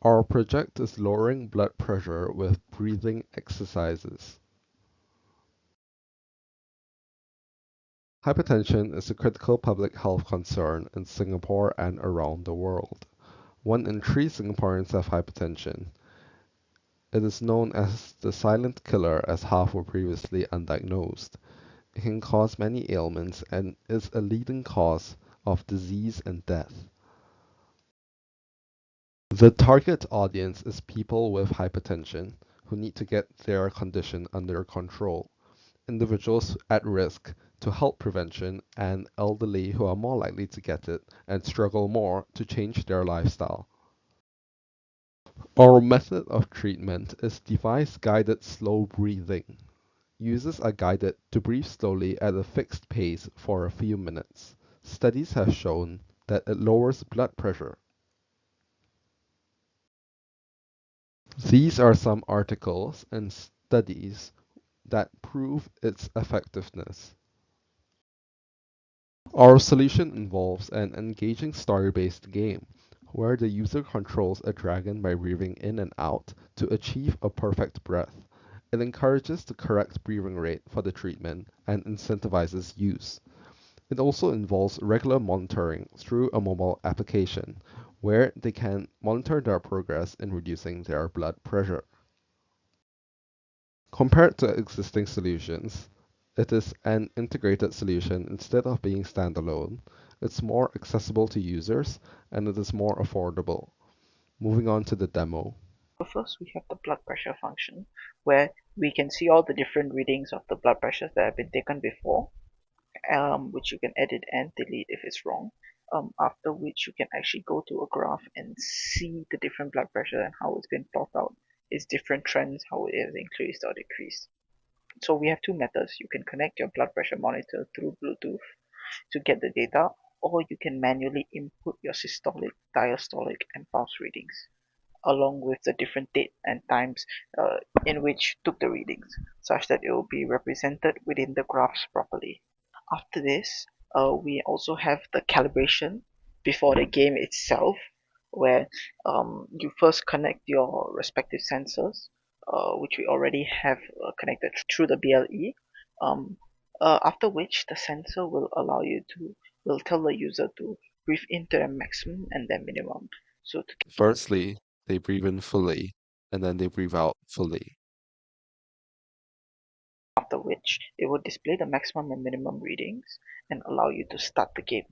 Our project is lowering blood pressure with breathing exercises. Hypertension is a critical public health concern in Singapore and around the world. 1 in 3 Singaporeans have hypertension. It is known as the silent killer as half were previously undiagnosed. It can cause many ailments and is a leading cause of disease and death. The target audience is people with hypertension who need to get their condition under control, individuals at risk to health prevention, and elderly who are more likely to get it and struggle more to change their lifestyle. Our method of treatment is device-guided slow breathing. Users are guided to breathe slowly at a fixed pace for a few minutes. Studies have shown that it lowers blood pressure. These are some articles and studies that prove its effectiveness. Our solution involves an engaging story-based game, where the user controls a dragon by breathing in and out to achieve a perfect breath. It encourages the correct breathing rate for the treatment and incentivizes use. It also involves regular monitoring through a mobile application, where they can monitor their progress in reducing their blood pressure. Compared to existing solutions, it is an integrated solution instead of being standalone. It's more accessible to users and it is more affordable. Moving on to the demo. So first we have the blood pressure function, where we can see all the different readings of the blood pressures that have been taken before, which you can edit and delete if it's wrong. After which you can actually go to a graph and see the different blood pressure and how it's been plotted out, its different trends, how it has increased or decreased. So we have two methods. You can connect your blood pressure monitor through Bluetooth to get the data, or you can manually input your systolic, diastolic, and pulse readings, along with the different date and times in which took the readings, such that it will be represented within the graphs properly. After this, we also have the calibration before the game itself, where you first connect your respective sensors, which we already have connected through the BLE. Um, After which, the sensor will tell the user to breathe into their maximum and their minimum. So to Firstly, they breathe in fully and then they breathe out fully. After which it will display the maximum and minimum readings and allow you to start the game.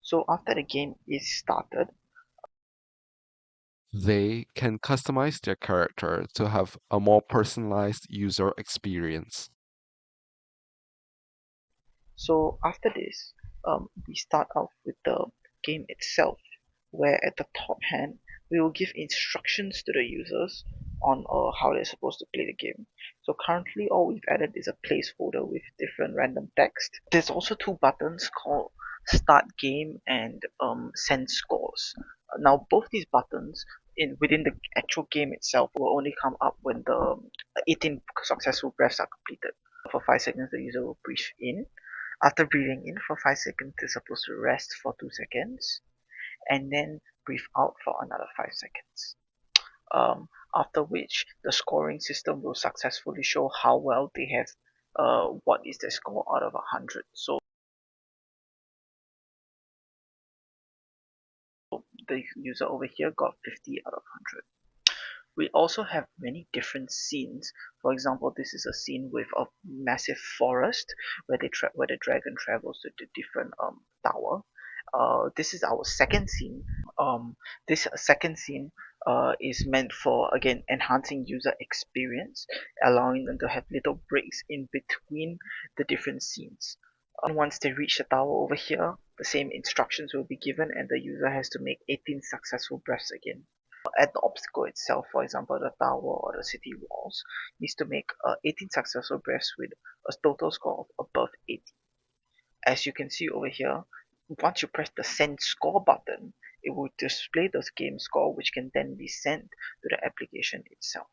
So after the game is started, They can customize their character to have a more personalized user experience. so after this, we start off with the game itself, where at the top hand we will give instructions to the users on how they're supposed to play the game. So currently all we've added is a placeholder with different random text. There's also two buttons called Start Game and Send Scores. Now both these buttons within the actual game itself will only come up when the 18 successful breaths are completed. For 5 seconds the user will breathe in. After breathing in for 5 seconds, they're supposed to rest for 2 seconds and then breathe out for another 5 seconds. After which, the scoring system will successfully show how well they have, what is their score out of 100. So the user over here got 50 out of 100. We also have many different scenes. For example, this is a scene with a massive forest where where the dragon travels to the different tower. This is our second scene. This second scene is meant for, again, enhancing user experience, allowing them to have little breaks in between the different scenes. Once they reach the tower over here, the same instructions will be given and the user has to make 18 successful breaths again. At the obstacle itself, for example the tower or the city walls, needs to make 18 successful breaths with a total score of above 80. As you can see over here, once you press the send score button, it will display the game score, which can then be sent to the application itself.